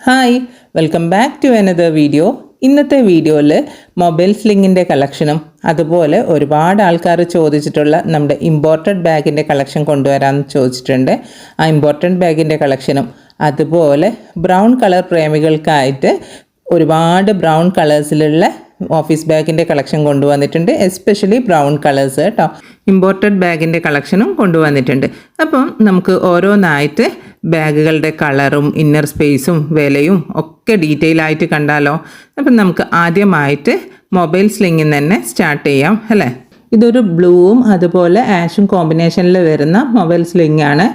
Hi, welcome back to another video. ഇന്നത്തെ വീഡിയോയിൽ mobile സ്ലിങ്ങിൻ്റെ കളക്ഷനും അതുപോലെ ഒരുപാട് ആൾക്കാർ ചോദിച്ചിട്ടുള്ള നമ്മുടെ ഇമ്പോർട്ടഡ് ബാഗിൻ്റെ കളക്ഷൻ കൊണ്ടുവരാമെന്ന് ചോദിച്ചിട്ടുണ്ട്. ആ ഇമ്പോർട്ടഡ് ബാഗിൻ്റെ കളക്ഷനും അതുപോലെ ബ്രൗൺ കളർ പ്രേമികൾക്കായിട്ട് ഒരുപാട് ബ്രൗൺ കളേഴ്സിലുള്ള ഓഫീസ് ബാഗിൻ്റെ കളക്ഷൻ കൊണ്ടുവന്നിട്ടുണ്ട്. എസ്പെഷ്യലി ബ്രൗൺ കളേഴ്സ് കേട്ടോ. ഇമ്പോർട്ടഡ് ബാഗിൻ്റെ കളക്ഷനും കൊണ്ടുവന്നിട്ടുണ്ട്. അപ്പം നമുക്ക് ഓരോന്നായിട്ട് ബാഗുകളുടെ കളറും ഇന്നർ സ്പേസും വിലയും ഒക്കെ ഡീറ്റെയിൽ ആയിട്ട് കണ്ടാലോ. അപ്പം നമുക്ക് ആദ്യമായിട്ട് മൊബൈൽ സ്ലിങ്ങിൽ തന്നെ സ്റ്റാർട്ട് ചെയ്യാം അല്ലേ. ഇതൊരു ബ്ലൂവും അതുപോലെ ആഷും കോമ്പിനേഷനിൽ വരുന്ന മൊബൈൽ സ്ലിംഗ് ആണ്.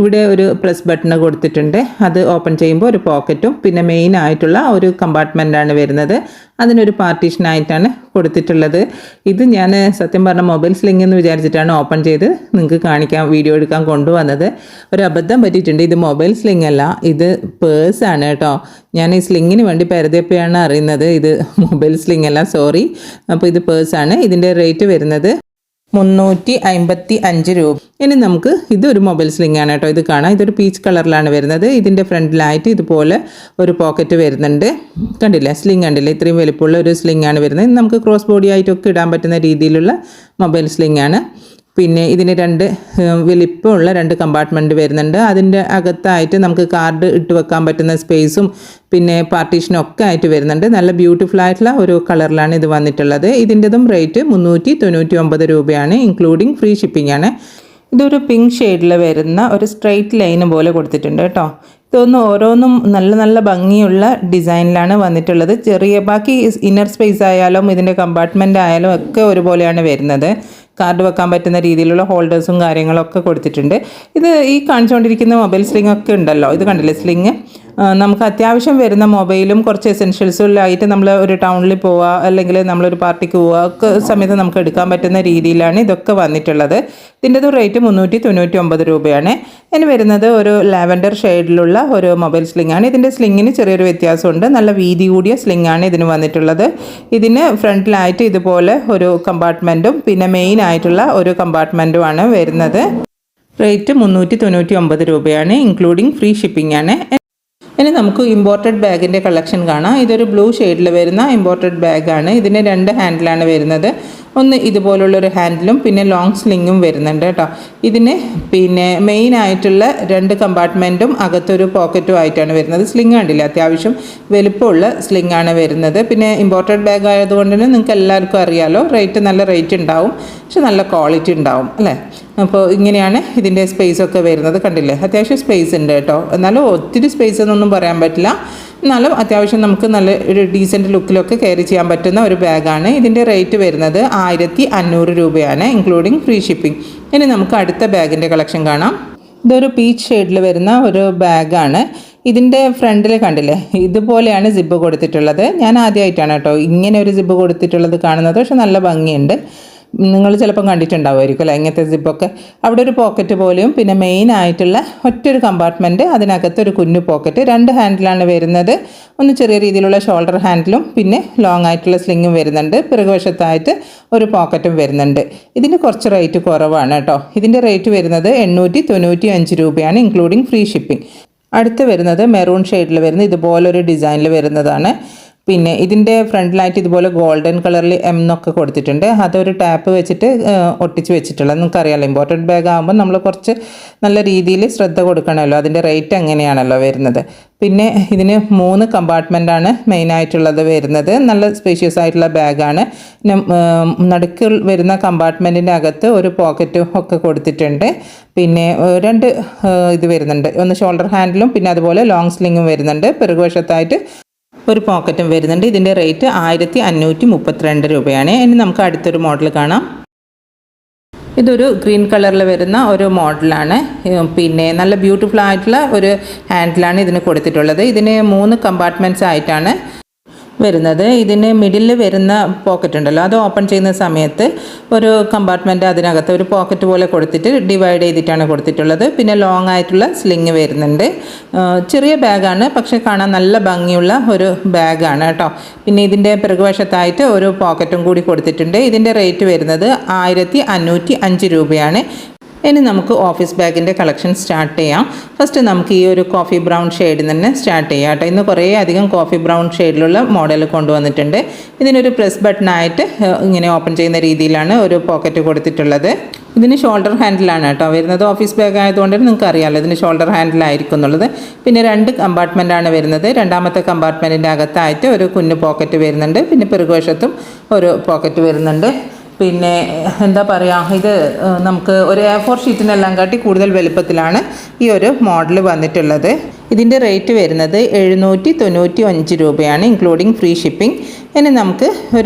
ഇവിടെ ഒരു പ്രസ് ബട്ടൺ കൊടുത്തിട്ടുണ്ട്. അത് ഓപ്പൺ ചെയ്യുമ്പോൾ ഒരു പോക്കറ്റും പിന്നെ മെയിൻ ആയിട്ടുള്ള ഒരു കമ്പാർട്ട്മെൻറ്റാണ് വരുന്നത്. അതിനൊരു പാർട്ടീഷനായിട്ടാണ് കൊടുത്തിട്ടുള്ളത്. ഇത് ഞാൻ സത്യം പറഞ്ഞ മൊബൈൽ സ്ലിംഗ് എന്ന് വിചാരിച്ചിട്ടാണ് ഓപ്പൺ ചെയ്ത് നിങ്ങൾക്ക് കാണിക്കാൻ വീഡിയോ എടുക്കാൻ കൊണ്ടുവന്നത്. ഒരു അബദ്ധം പറ്റിയിട്ടുണ്ട്. ഇത് മൊബൈൽ സ്ലിംഗ് അല്ല, ഇത് പേഴ്സാണ് കേട്ടോ. ഞാൻ ഈ സ്ലിങ്ങിന് വേണ്ടി പരതിയപ്പോഴാണ് അറിയുന്നത് ഇത് മൊബൈൽ സ്ലിംഗ് അല്ല, സോറി. അപ്പോൾ ഇത് പേഴ്സാണ്. ഇതിൻ്റെ റേറ്റ് വരുന്നത് 355 രൂപ. ഇനി നമുക്ക് ഇതൊരു മൊബൈൽ സ്ലിംഗ് ആണ് കേട്ടോ. ഇത് കാണാം, ഇതൊരു പീച്ച് കളറിലാണ് വരുന്നത്. ഇതിൻ്റെ ഫ്രണ്ടിലായിട്ട് ഇതുപോലെ ഒരു പോക്കറ്റ് വരുന്നുണ്ട്. കണ്ടില്ലേ, സ്ലിംഗ് കണ്ടില്ലേ, ഇത്രയും വലിപ്പമുള്ള ഒരു സ്ലിംഗ് ആണ് വരുന്നത്. നമുക്ക് ക്രോസ് ബോഡി ആയിട്ടൊക്കെ ഇടാൻ പറ്റുന്ന രീതിയിലുള്ള മൊബൈൽ സ്ലിംഗ് ആണ്. പിന്നെ ഇതിന് വലിപ്പമുള്ള രണ്ട് കമ്പാർട്ട്മെൻറ്റ് വരുന്നുണ്ട്. അതിൻ്റെ അകത്തായിട്ട് നമുക്ക് കാർഡ് ഇട്ട് വെക്കാൻ പറ്റുന്ന സ്പേസും പിന്നെ പാർട്ടീഷനും ഒക്കെ ആയിട്ട് വരുന്നുണ്ട്. നല്ല ബ്യൂട്ടിഫുൾ ആയിട്ടുള്ള ഒരു കളറിലാണ് ഇത് വന്നിട്ടുള്ളത്. ഇതിൻ്റെതും റേറ്റ് 399 രൂപയാണ്, ഇൻക്ലൂഡിങ് ഫ്രീ ഷിപ്പിംഗ് ആണ്. ഇതൊരു പിങ്ക് ഷെയ്ഡിൽ വരുന്ന ഒരു സ്ട്രെയിറ്റ് ലൈന് പോലെ കൊടുത്തിട്ടുണ്ട് കേട്ടോ. ഇതൊന്നും ഓരോന്നും നല്ല നല്ല ഭംഗിയുള്ള ഡിസൈനിലാണ് വന്നിട്ടുള്ളത്. ബാക്കി ഇന്നർ സ്പേസ് ആയാലും ഇതിൻ്റെ കമ്പാർട്ട്മെൻ്റ് ആയാലും ഒക്കെ ഒരുപോലെയാണ് വരുന്നത്. കാർഡ് വെക്കാൻ പറ്റുന്ന രീതിയിലുള്ള ഹോൾഡേഴ്സും കാര്യങ്ങളൊക്കെ കൊടുത്തിട്ടുണ്ട്. ഇത് ഈ കാണിച്ചുകൊണ്ടിരിക്കുന്ന മൊബൈൽ സ്ലിംഗ് ഒക്കെ ഉണ്ടല്ലോ, ഇത് കണ്ടില്ലേ സ്ലിംഗ്. നമുക്ക് അത്യാവശ്യം വരുന്ന മൊബൈലും കുറച്ച് എസെൻഷ്യൽസുമായിട്ട് നമ്മൾ ഒരു ടൗണിൽ പോവുക അല്ലെങ്കിൽ നമ്മളൊരു പാർട്ടിക്ക് പോവുക ഒക്കെ സമയത്ത് നമുക്ക് എടുക്കാൻ പറ്റുന്ന രീതിയിലാണ് ഇതൊക്കെ വന്നിട്ടുള്ളത്. ഇതിൻ്റെത് റേറ്റ് 399 രൂപയാണ്. ഇനി വരുന്നത് ഒരു ലാവൻഡർ ഷെയ്ഡിലുള്ള ഒരു മൊബൈൽ സ്ലിംഗ് ആണ്. ഇതിൻ്റെ സ്ലിങ്ങിന് ചെറിയൊരു വ്യത്യാസമുണ്ട്. നല്ല വീതി കൂടിയ സ്ലിംഗ് ആണ് ഇതിന് വന്നിട്ടുള്ളത്. ഇതിന് ഫ്രണ്ടിലായിട്ട് ഇതുപോലെ ഒരു കമ്പാർട്ട്മെൻറ്റും പിന്നെ മെയിൻ ആയിട്ടുള്ള ഒരു കമ്പാർട്ട്മെൻറ്റുമാണ് വരുന്നത്. റേറ്റ് 399 രൂപയാണ്, ഇൻക്ലൂഡിങ് ഫ്രീ ഷിപ്പിംഗ് ആണ്. ഇനി നമുക്ക് ഇമ്പോർട്ടഡ് ബാഗിൻ്റെ കളക്ഷൻ കാണാം. ഇതൊരു ബ്ലൂ ഷെയ്ഡിൽ വരുന്ന ഇമ്പോർട്ടഡ് ബാഗാണ്. ഇതിന് 2 ഹാൻഡിലാണ് വരുന്നത്. ഒന്ന് ഇതുപോലുള്ളൊരു ഹാൻഡിലും പിന്നെ ലോങ് സ്ലിങ്ങും വരുന്നുണ്ട് കേട്ടോ. ഇതിന് പിന്നെ മെയിൻ ആയിട്ടുള്ള 2 കമ്പാർട്ട്മെൻറ്റും അകത്തൊരു പോക്കറ്റും ആയിട്ടാണ് വരുന്നത്. സ്ലിങ് കണ്ടില്ല, അത്യാവശ്യം വലുപ്പമുള്ള സ്ലിംഗ് ആണ് വരുന്നത്. പിന്നെ ഇമ്പോർട്ടഡ് ബാഗ് ആയതുകൊണ്ട് തന്നെ നിങ്ങൾക്ക് എല്ലാവർക്കും അറിയാമല്ലോ, നല്ല റേറ്റ് ഉണ്ടാവും, പക്ഷെ നല്ല ക്വാളിറ്റി ഉണ്ടാവും അല്ലേ. അപ്പോൾ ഇങ്ങനെയാണ് ഇതിൻ്റെ സ്പേസൊക്കെ വരുന്നത്. കണ്ടില്ലേ, അത്യാവശ്യം സ്പേസ് ഉണ്ട് കേട്ടോ. എന്നാലും ഒത്തിരി സ്പേസ് എന്നൊന്നും പറയാൻ പറ്റില്ല. എന്നാലും അത്യാവശ്യം നമുക്ക് നല്ല ഒരു ഡീസൻറ്റ് ലുക്കിലൊക്കെ ക്യാരി ചെയ്യാൻ പറ്റുന്ന ഒരു ബാഗാണ്. ഇതിൻ്റെ റേറ്റ് വരുന്നത് 1500 രൂപയാണ്, ഇൻക്ലൂഡിങ് ഫ്രീ ഷിപ്പിംഗ്. ഇനി നമുക്ക് അടുത്ത ബാഗിൻ്റെ കളക്ഷൻ കാണാം. ഇതൊരു പീച്ച് ഷെയ്ഡിൽ വരുന്ന ഒരു ബാഗാണ്. ഇതിൻ്റെ ഫ്രണ്ടിൽ കണ്ടില്ലേ, ഇതുപോലെയാണ് സിബ്ബ് കൊടുത്തിട്ടുള്ളത്. ഞാൻ ആദ്യമായിട്ടാണ് കേട്ടോ ഇങ്ങനെ ഒരു സിബ്ബ് കൊടുത്തിട്ടുള്ളത് കാണുന്നത്. പക്ഷെ നല്ല ഭംഗിയുണ്ട്. നിങ്ങൾ ചിലപ്പം കണ്ടിട്ടുണ്ടാവുമായിരിക്കും അല്ലേ ഇങ്ങനത്തെ സിബ്ബൊക്കെ. അവിടെ ഒരു പോക്കറ്റ് പോലെയും പിന്നെ മെയിൻ ആയിട്ടുള്ള ഒറ്റൊരു കമ്പാർട്ട്മെൻറ്റ്, അതിനകത്തൊരു കുഞ്ഞു പോക്കറ്റ്. 2 ഹാൻഡിലാണ് വരുന്നത്. ഒന്ന് ചെറിയ രീതിയിലുള്ള ഷോൾഡർ ഹാൻഡിലും പിന്നെ ലോങ് ആയിട്ടുള്ള സ്ലിങ്ങും വരുന്നുണ്ട്. പിറകുവശത്തായിട്ട് ഒരു പോക്കറ്റും വരുന്നുണ്ട്. ഇതിന് കുറച്ച് റേറ്റ് കുറവാണ് കേട്ടോ. ഇതിൻ്റെ റേറ്റ് വരുന്നത് 895 രൂപയാണ്, ഇൻക്ലൂഡിങ് ഫ്രീ ഷിപ്പിംഗ്. അടുത്ത് വരുന്നത് മെറൂൺ ഷെയ്ഡിൽ വരുന്ന ഇതുപോലൊരു ഡിസൈനിൽ വരുന്നതാണ്. പിന്നെ ഇതിൻ്റെ ഫ്രണ്ടിലായിട്ട് ഇതുപോലെ ഗോൾഡൻ കളറിൽ M എന്നൊക്കെ കൊടുത്തിട്ടുണ്ട്. അതൊരു ടാപ്പ് വെച്ചിട്ട് ഒട്ടിച്ച് വെച്ചിട്ടുള്ളത്. നിങ്ങൾക്കറിയാമല്ലോ, ഇമ്പോർട്ടൻറ്റ് ബാഗ് ആകുമ്പോൾ നമ്മൾ കുറച്ച് നല്ല രീതിയിൽ ശ്രദ്ധ കൊടുക്കണമല്ലോ. അതിൻ്റെ റേറ്റ് അങ്ങനെയാണല്ലോ വരുന്നത്. പിന്നെ ഇതിന് 3 കമ്പാർട്ട്മെൻറ്റാണ് മെയിനായിട്ടുള്ളത് വരുന്നത്. നല്ല സ്പേഷ്യസ് ആയിട്ടുള്ള ബാഗാണ്. നടുക്ക് വരുന്ന കമ്പാർട്ട്മെൻറ്റിൻ്റെ അകത്ത് ഒരു പോക്കറ്റും ഒക്കെ കൊടുത്തിട്ടുണ്ട്. പിന്നെ 2 ഇത് വരുന്നുണ്ട്. ഒന്ന് ഷോൾഡർ ഹാൻഡിലും പിന്നെ അതുപോലെ ലോങ് സ്ലിങ്ങും വരുന്നുണ്ട്. പിറകുവശത്തായിട്ട് ഒരു പോക്കറ്റും വരുന്നുണ്ട്. ഇതിൻ്റെ റേറ്റ് 1532 രൂപയാണ്. ഇനി നമുക്ക് അടുത്തൊരു മോഡൽ കാണാം. ഇതൊരു ഗ്രീൻ കളറിൽ വരുന്ന ഒരു മോഡലാണ്. പിന്നെ നല്ല ബ്യൂട്ടിഫുൾ ആയിട്ടുള്ള ഒരു ഹാൻഡിലാണ് ഇതിന് കൊടുത്തിട്ടുള്ളത്. ഇതിന് 3 കമ്പാർട്ട്മെൻറ്റ്സ് ആയിട്ടാണ് വരുന്നത്. ഇതിന് മിഡിൽ വരുന്ന പോക്കറ്റ് ഉണ്ടല്ലോ, അത് ഓപ്പൺ ചെയ്യുന്ന സമയത്ത് ഒരു കമ്പാർട്ട്മെൻറ്റ് അതിനകത്ത് ഒരു പോക്കറ്റ് പോലെ കൊടുത്തിട്ട് ഡിവൈഡ് ചെയ്തിട്ടാണ് കൊടുത്തിട്ടുള്ളത്. പിന്നെ ലോങ് ആയിട്ടുള്ള സ്ലിങ് വരുന്നുണ്ട്. ചെറിയ ബാഗാണ്, പക്ഷേ കാണാൻ നല്ല ഭംഗിയുള്ള ഒരു ബാഗാണ് കേട്ടോ. പിന്നെ ഇതിൻ്റെ പിറകുവശത്തായിട്ട് ഒരു പോക്കറ്റും കൂടി കൊടുത്തിട്ടുണ്ട്. ഇതിൻ്റെ റേറ്റ് വരുന്നത് 1505 രൂപയാണ്. ഇനി നമുക്ക് ഓഫീസ് ബാഗിൻ്റെ കളക്ഷൻ സ്റ്റാർട്ട് ചെയ്യാം. ഫസ്റ്റ് നമുക്ക് ഈ ഒരു കോഫി ബ്രൗൺ ഷെയ്ഡിൽ തന്നെ സ്റ്റാർട്ട് ചെയ്യാം കേട്ടോ. ഇന്ന് കുറേ അധികം കോഫി ബ്രൗൺ ഷെയ്ഡിലുള്ള മോഡൽ കൊണ്ടുവന്നിട്ടുണ്ട്. ഇതിനൊരു പ്രസ് ബട്ടണായിട്ട് ഇങ്ങനെ ഓപ്പൺ ചെയ്യുന്ന രീതിയിലാണ് ഒരു പോക്കറ്റ് കൊടുത്തിട്ടുള്ളത്. ഇതിന് ഷോൾഡർ ഹാൻഡിലാണ് കേട്ടോ വരുന്നത്. ഓഫീസ് ബാഗ് ആയതുകൊണ്ട് നിങ്ങൾക്ക് അറിയാമല്ലോ ഇതിന് ഷോൾഡർ ഹാൻഡിലായിരിക്കും എന്നുള്ളത്. പിന്നെ 2 കമ്പാർട്ട്മെൻറ്റാണ് വരുന്നത്. രണ്ടാമത്തെ കമ്പാർട്ട്മെൻറ്റിൻ്റെ അകത്തായിട്ട് ഒരു കുഞ്ഞു പോക്കറ്റ് വരുന്നുണ്ട്. പിന്നെ പിറകുവശത്തും ഒരു പോക്കറ്റ് വരുന്നുണ്ട്. പിന്നെ എന്താ പറയുക, ഇത് നമുക്ക് ഒരു A4 ഷീറ്റിനെല്ലാം കാട്ടി കൂടുതൽ വലുപ്പത്തിലാണ് ഈ ഒരു മോഡൽ വന്നിട്ടുള്ളത്. ഇതിൻ്റെ റേറ്റ് വരുന്നത് 795 രൂപയാണ്, ഇൻക്ലൂഡിങ് ഫ്രീ ഷിപ്പിംഗ്. ഇനി നമുക്ക്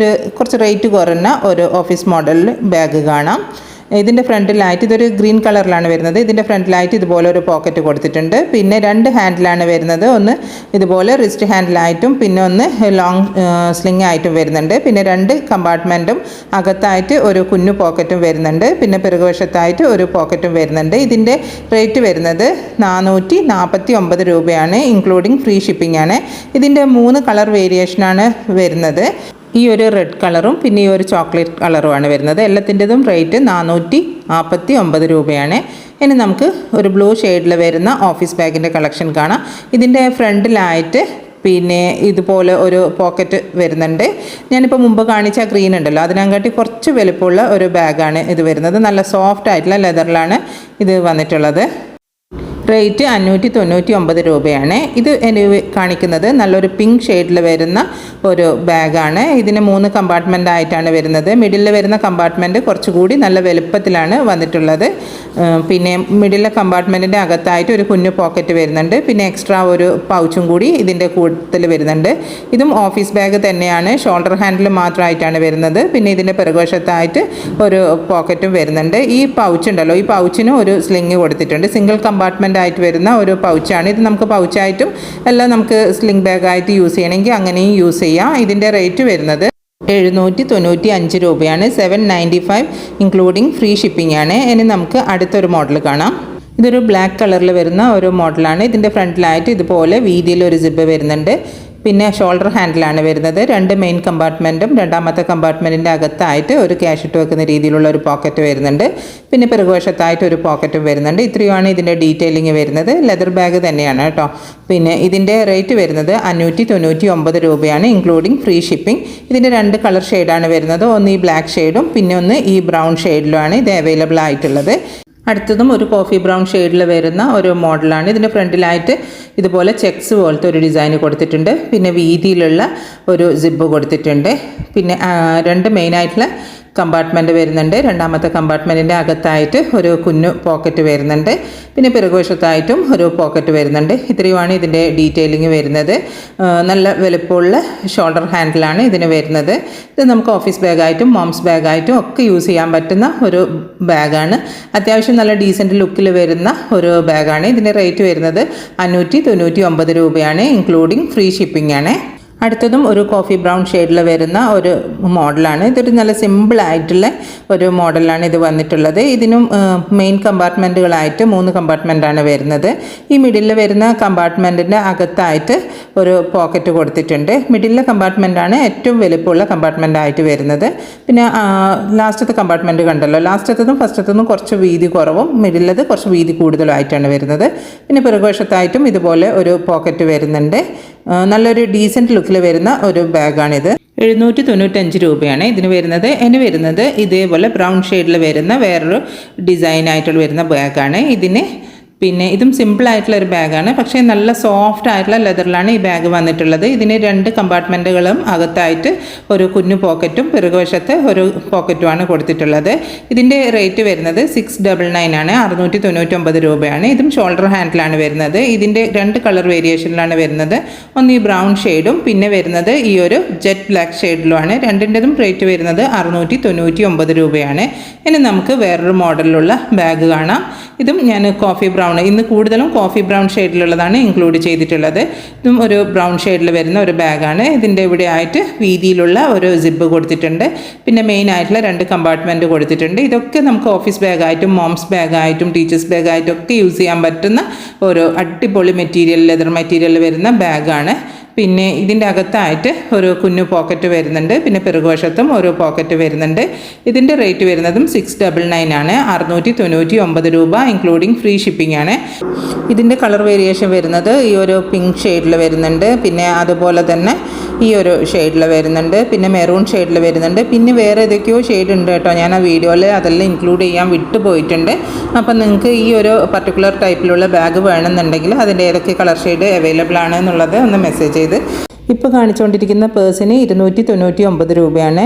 കുറച്ച് റേറ്റ് കുറഞ്ഞ ഒരു ഓഫീസ് മോഡൽ ബാഗ് കാണാം. ഇതിൻ്റെ ഫ്രണ്ടിലായിട്ട് ഇതൊരു ഗ്രീൻ കളറിലാണ് വരുന്നത്. ഇതിൻ്റെ ഫ്രണ്ടിലായിട്ട് ഇതുപോലെ ഒരു പോക്കറ്റ് കൊടുത്തിട്ടുണ്ട്. പിന്നെ 2 ഹാൻഡിലാണ് വരുന്നത്. ഒന്ന് ഇതുപോലെ റിസ്റ്റ് ഹാൻഡിലായിട്ടും പിന്നെ ഒന്ന് ലോങ് സ്ലിംഗ് ആയിട്ടും വരുന്നുണ്ട്. പിന്നെ 2 കമ്പാർട്ട്മെൻറ്റും അകത്തായിട്ട് ഒരു കുഞ്ഞു പോക്കറ്റും വരുന്നുണ്ട്. പിന്നെ പിറകുവശത്തായിട്ട് ഒരു പോക്കറ്റും വരുന്നുണ്ട്. ഇതിൻ്റെ റേറ്റ് വരുന്നത് 449 രൂപയാണ്, ഇൻക്ലൂഡിങ് ഫ്രീ ഷിപ്പിംഗ് ആണ്. ഇതിൻ്റെ 3 കളർ വേരിയേഷനാണ് വരുന്നത്. ഈ ഒരു റെഡ് കളറും പിന്നെ ഈ ഒരു ചോക്ലേറ്റ് കളറുമാണ് വരുന്നത്. എല്ലാത്തിൻ്റെതും റേറ്റ് 449 രൂപയാണ്. ഇനി നമുക്ക് ഒരു ബ്ലൂ ഷെയ്ഡിൽ വരുന്ന ഓഫീസ് ബാഗിൻ്റെ കളക്ഷൻ കാണാം. ഇതിൻ്റെ ഫ്രണ്ടിലായിട്ട് പിന്നെ ഇതുപോലെ ഒരു പോക്കറ്റ് വരുന്നുണ്ട്. ഞാനിപ്പോൾ മുമ്പ് കാണിച്ച ഗ്രീൻ ഉണ്ടല്ലോ അതിനെക്കാട്ടി കുറച്ച് വലുപ്പമുള്ള ഒരു ബാഗാണ് ഇത് വരുന്നത്. നല്ല സോഫ്റ്റ് ആയിട്ടുള്ള ലെതറിലാണ് ഇത് വന്നിട്ടുള്ളത്. റേറ്റ് 599 രൂപയാണ്. ഇത് കാണിക്കുന്നത് നല്ലൊരു പിങ്ക് ഷെയ്ഡിൽ വരുന്ന ഒരു ബാഗാണ്. ഇതിന് 3 കമ്പാർട്ട്മെൻ്റ് ആയിട്ടാണ് വരുന്നത്. മിഡിലിൽ വരുന്ന കമ്പാർട്ട്മെൻറ്റ് കുറച്ചുകൂടി നല്ല വലുപ്പത്തിലാണ് വന്നിട്ടുള്ളത്. പിന്നെ മിഡിലെ കമ്പാർട്ട്മെൻറ്റിൻ്റെ അകത്തായിട്ട് ഒരു കുഞ്ഞു പോക്കറ്റ് വരുന്നുണ്ട്. പിന്നെ എക്സ്ട്രാ ഒരു പൗച്ചും കൂടി ഇതിൻ്റെ കൂട്ടത്തിൽ വരുന്നുണ്ട്. ഇതും ഓഫീസ് ബാഗ് തന്നെയാണ്, ഷോൾഡർ ഹാൻഡിൽ മാത്രമായിട്ടാണ് വരുന്നത്. പിന്നെ ഇതിൻ്റെ പിറകുവശത്തായിട്ട് ഒരു പോക്കറ്റും വരുന്നുണ്ട്. ഈ പൗച്ച് ഉണ്ടല്ലോ, ഈ പൗച്ചിനും ഒരു സ്ലിങ് കൊടുത്തിട്ടുണ്ട്. സിംഗിൾ കമ്പാർട്ട്മെൻ്റ് ആയിട്ട് വരുന്ന ഒരു പൗച്ചാണ് ഇത്. നമുക്ക് പൗച്ചായിട്ടും എല്ലാം നമുക്ക് സ്ലിംഗ് ബാഗായിട്ട് യൂസ് ചെയ്യണമെങ്കിൽ അങ്ങനെയും യൂസ് ചെയ്യാം. ഇതിൻ്റെ റേറ്റ് വരുന്നത് 795 രൂപയാണ്, 795 ഇൻക്ലൂഡിങ് ഫ്രീ ഷിപ്പിംഗ് ആണ്. ഇനി നമുക്ക് അടുത്തൊരു മോഡൽ കാണാം. ഇതൊരു ബ്ലാക്ക് കളറിൽ വരുന്ന ഒരു മോഡലാണ്. ഇതിൻ്റെ ഫ്രണ്ടിലായിട്ട് ഇതുപോലെ വീതിയിൽ ഒരു സിബ് വരുന്നുണ്ട്. പിന്നെ ഷോൾഡർ ഹാൻഡിലാണ് വരുന്നത്. 2 മെയിൻ കമ്പാർട്ട്മെൻറ്റും രണ്ടാമത്തെ കമ്പാർട്ട്മെൻറ്റിൻ്റെ അകത്തായിട്ട് ഒരു ക്യാഷ് ഇട്ട് വെക്കുന്ന രീതിയിലുള്ള ഒരു പോക്കറ്റ് വരുന്നുണ്ട്. പിന്നെ പിറകുവശത്തായിട്ട് ഒരു പോക്കറ്റും വരുന്നുണ്ട്. ഇത്രയുമാണ് ഇതിൻ്റെ ഡീറ്റെയിലിംഗ് വരുന്നത്. ലെതർ ബാഗ് തന്നെയാണ് കേട്ടോ. പിന്നെ ഇതിൻ്റെ റേറ്റ് വരുന്നത് 599 രൂപയാണ്, ഇൻക്ലൂഡിങ് ഫ്രീ ഷിപ്പിംഗ്. ഇതിൻ്റെ 2 കളർ ഷെയ്ഡാണ് വരുന്നത്. ഒന്ന് ഈ ബ്ലാക്ക് ഷെയ്ഡും പിന്നെ ഒന്ന് ഈ ബ്രൗൺ ഷെയ്ഡിലുമാണ് ഇത് അവൈലബിൾ ആയിട്ടുള്ളത്. അടുത്തതും ഒരു കോഫി ബ്രൗൺ ഷെയ്ഡിൽ വരുന്ന ഒരു മോഡലാണ്. ഇതിൻ്റെ ഫ്രണ്ടിലായിട്ട് ഇതുപോലെ ചെക്സ് പോലത്തെ ഒരു ഡിസൈൻ കൊടുത്തിട്ടുണ്ട്. പിന്നെ വീതിയിലുള്ള ഒരു സിബ് കൊടുത്തിട്ടുണ്ട്. പിന്നെ 2 മെയിനായിട്ടുള്ള കമ്പാർട്ട്മെൻറ്റ് വരുന്നുണ്ട്. രണ്ടാമത്തെ കമ്പാർട്ട്മെൻറ്റിൻ്റെ അകത്തായിട്ട് ഒരു കുഞ്ഞു പോക്കറ്റ് വരുന്നുണ്ട്. പിന്നെ പിറകുവശത്തായിട്ടും ഒരു പോക്കറ്റ് വരുന്നുണ്ട്. ഇത്രയുമാണ് ഇതിൻ്റെ ഡീറ്റെയിലിംഗ് വരുന്നത്. നല്ല വലുപ്പമുള്ള ഷോൾഡർ ഹാൻഡിലാണ് ഇതിന് വരുന്നത്. ഇത് നമുക്ക് ഓഫീസ് ബാഗായിട്ടും മോംസ് ബാഗായിട്ടും ഒക്കെ യൂസ് ചെയ്യാൻ പറ്റുന്ന ഒരു ബാഗാണ്. അത്യാവശ്യം നല്ല ഡീസൻറ്റ് ലുക്കിൽ വരുന്ന ഒരു ബാഗാണ്. ഇതിൻ്റെ റേറ്റ് വരുന്നത് 599 രൂപയാണ്, ഇൻക്ലൂഡിങ് ഫ്രീ ഷിപ്പിംഗ് ആണ്. അടുത്തതും ഒരു കോഫി ബ്രൗൺ ഷെയ്ഡിൽ വരുന്ന ഒരു മോഡലാണ്. ഇതൊരു നല്ല സിമ്പിളായിട്ടുള്ള ഒരു മോഡലാണ് ഇത് വന്നിട്ടുള്ളത്. ഇതിനും മെയിൻ കമ്പാർട്ട്മെൻറ്റുകളായിട്ട് 3 കമ്പാർട്ട്മെൻറ്റാണ് വരുന്നത്. ഈ മിഡിലിൽ വരുന്ന കമ്പാർട്ട്മെൻറ്റിൻ്റെ അകത്തായിട്ട് ഒരു പോക്കറ്റ് കൊടുത്തിട്ടുണ്ട്. മിഡിലെ കമ്പാർട്ട്മെൻറ്റാണ് ഏറ്റവും വലുപ്പമുള്ള കമ്പാർട്ട്മെൻറ്റായിട്ട് വരുന്നത്. പിന്നെ ലാസ്റ്റത്തെ കമ്പാർട്ട്മെൻറ്റ് കണ്ടല്ലോ, ലാസ്റ്റത്തതും ഫസ്റ്റത്തതും കുറച്ച് വീതി കുറവും മിഡിലത് കുറച്ച് വീതി കൂടുതലായിട്ടാണ് വരുന്നത്. പിന്നെ പിറകുവശത്തായിട്ടും ഇതുപോലെ ഒരു പോക്കറ്റ് വരുന്നുണ്ട്. നല്ലൊരു ഡീസൻറ്റ് ലുക്കിൽ വരുന്ന ഒരു ബാഗാണിത്. 795 രൂപയാണ് ഇതിന് വരുന്നത്. ഇനി വരുന്നത് ഇതേപോലെ ബ്രൗൺ ഷെയ്ഡിൽ വരുന്ന വേറൊരു ഡിസൈനായിട്ടുള്ള വരുന്ന ബാഗാണ്. ഇതിന് പിന്നെ ഇതും സിമ്പിളായിട്ടുള്ള ഒരു ബാഗാണ്. പക്ഷേ നല്ല സോഫ്റ്റ് ആയിട്ടുള്ള ലെതറിലാണ് ഈ ബാഗ് വന്നിട്ടുള്ളത്. ഇതിന് 2 കമ്പാർട്ട്മെൻറ്റുകളും അകത്തായിട്ട് ഒരു കുഞ്ഞു പോക്കറ്റും പിറകുവശത്ത് ഒരു പോക്കറ്റുമാണ് കൊടുത്തിട്ടുള്ളത്. ഇതിൻ്റെ റേറ്റ് വരുന്നത് 699 ആണ്, 699 രൂപയാണ്. ഇതും ഷോൾഡർ ഹാൻഡിലാണ് വരുന്നത്. ഇതിൻ്റെ 2 കളർ വേരിയേഷനിലാണ് വരുന്നത്. ഒന്ന് ഈ ബ്രൗൺ ഷെയ്ഡും പിന്നെ വരുന്നത് ഈ ഒരു ജെറ്റ് ബ്ലാക്ക് ഷെയ്ഡിലുമാണ്. രണ്ടിൻ്റെതും റേറ്റ് വരുന്നത് 699 രൂപയാണ്. ഇനി നമുക്ക് വേറൊരു മോഡലിലുള്ള ബാഗ് കാണാം. ഇതും ഞാൻ കോഫി ബ്രൗൺ, ഇന്ന് കൂടുതലും കോഫി ബ്രൗൺ ഷെയ്ഡിലുള്ളതാണ് ഇൻക്ലൂഡ് ചെയ്തിട്ടുള്ളത്. ഇതും ഒരു ബ്രൗൺ ഷെയ്ഡിൽ വരുന്ന ഒരു ബാഗാണ്. ഇതിൻ്റെ ഇവിടെ ആയിട്ട് വീതിയിലുള്ള ഒരു സിബ് കൊടുത്തിട്ടുണ്ട്. പിന്നെ മെയിൻ ആയിട്ടുള്ള 2 കമ്പാർട്ട്മെൻറ്റ് കൊടുത്തിട്ടുണ്ട്. ഇതൊക്കെ നമുക്ക് ഓഫീസ് ബാഗായിട്ടും മോംസ് ബാഗായിട്ടും ടീച്ചേഴ്സ് ബാഗായിട്ടും ഒക്കെ യൂസ് ചെയ്യാൻ പറ്റുന്ന ഒരു അടിപൊളി മെറ്റീരിയൽ, ലെതർ മെറ്റീരിയൽ വരുന്ന ബാഗാണ്. പിന്നെ ഇതിൻ്റെ അകത്തായിട്ട് ഒരു കുഞ്ഞു പോക്കറ്റ് വരുന്നുണ്ട്. പിന്നെ പിറകുവശത്തും ഒരു പോക്കറ്റ് വരുന്നുണ്ട്. ഇതിൻ്റെ റേറ്റ് വരുന്നതും 699 ആണ്. 699 രൂപ ഇൻക്ലൂഡിങ് ഫ്രീ ഷിപ്പിംഗ് ആണ്. ഇതിൻ്റെ കളർ വേരിയേഷൻ വരുന്നത് ഈ ഒരു പിങ്ക് ഷെയ്ഡിൽ വരുന്നുണ്ട്. പിന്നെ അതുപോലെ തന്നെ ഈ ഒരു ഷെയ്ഡിൽ വരുന്നുണ്ട്. പിന്നെ മെറൂൺ ഷെയ്ഡിൽ വരുന്നുണ്ട്. പിന്നെ വേറെ ഏതൊക്കെയോ ഷെയ്ഡ് ഉണ്ട് കേട്ടോ. ഞാൻ ആ വീഡിയോയിൽ അതെല്ലാം ഇൻക്ലൂഡ് ചെയ്യാൻ വിട്ടുപോയിട്ടുണ്ട്. അപ്പം നിങ്ങൾക്ക് ഈ ഒരു പർട്ടിക്കുലർ ടൈപ്പിലുള്ള ബാഗ് വേണമെന്നുണ്ടെങ്കിൽ അതിൻ്റെ ഏതൊക്കെ കളർ ഷെയ്ഡ് അവൈലബിൾ ആണ് എന്നുള്ളത് ഒന്ന് മെസ്സേജ് ചെയ്ത്. ഇപ്പോൾ കാണിച്ചുകൊണ്ടിരിക്കുന്ന പേഴ്സിന് 299 രൂപയാണ്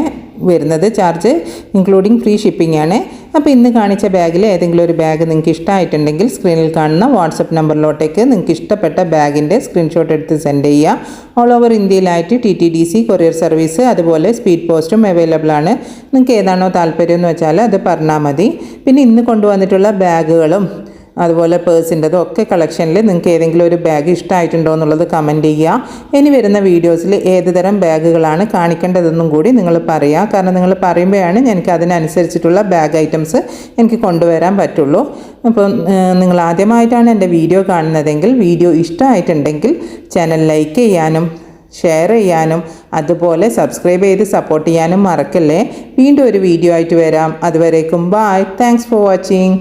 വരുന്നത്. ചാർജ് ഇൻക്ലൂഡിങ് ഫ്രീ ഷിപ്പിംഗ് ആണ്. അപ്പോൾ ഇന്ന് കാണിച്ച ബാഗിൽ ഏതെങ്കിലും ഒരു ബാഗ് നിങ്ങൾക്ക് ഇഷ്ടമായിട്ടുണ്ടെങ്കിൽ സ്ക്രീനിൽ കാണുന്ന വാട്സപ്പ് നമ്പറിലോട്ടേക്ക് നിങ്ങൾക്ക് ഇഷ്ടപ്പെട്ട ബാഗിൻ്റെ സ്ക്രീൻഷോട്ട് എടുത്ത് സെൻഡ് ചെയ്യുക. ഓൾ ഓവർ ഇന്ത്യയിലായിട്ട് TTDC കൊറിയർ സർവീസ് അതുപോലെ സ്പീഡ് പോസ്റ്റും അവൈലബിൾ ആണ്. നിങ്ങൾക്ക് ഏതാണോ താല്പര്യം എന്ന് വെച്ചാൽ അത് പറഞ്ഞാൽ മതി. പിന്നെ ഇന്ന് കൊണ്ടുവന്നിട്ടുള്ള ബാഗുകളും അതുപോലെ പേഴ്സിൻ്റെതും ഒക്കെ കളക്ഷനിൽ നിങ്ങൾക്ക് ഏതെങ്കിലും ഒരു ബാഗ് ഇഷ്ടമായിട്ടുണ്ടോ എന്നുള്ളത് കമൻറ്റ് ചെയ്യുക. ഇനി വരുന്ന വീഡിയോസിൽ ഏത് തരം ബാഗുകളാണ് കാണിക്കേണ്ടതെന്നും കൂടി നിങ്ങൾ പറയുക. കാരണം നിങ്ങൾ പറയുമ്പോഴാണ് എനിക്ക് അതിനനുസരിച്ചിട്ടുള്ള ബാഗ് ഐറ്റംസ് എനിക്ക് കൊണ്ടുവരാൻ പറ്റുള്ളൂ. അപ്പോൾ നിങ്ങൾ ആദ്യമായിട്ടാണ് എൻ്റെ വീഡിയോ കാണുന്നതെങ്കിൽ വീഡിയോ ഇഷ്ടമായിട്ടുണ്ടെങ്കിൽ ചാനൽ ലൈക്ക് ചെയ്യാനും ഷെയർ ചെയ്യാനും അതുപോലെ സബ്സ്ക്രൈബ് ചെയ്ത് സപ്പോർട്ട് ചെയ്യാനും മറക്കല്ലേ. വീണ്ടും ഒരു വീഡിയോ ആയിട്ട് വരാം. അതുവരേക്കും ബൈ. Thanks for watching.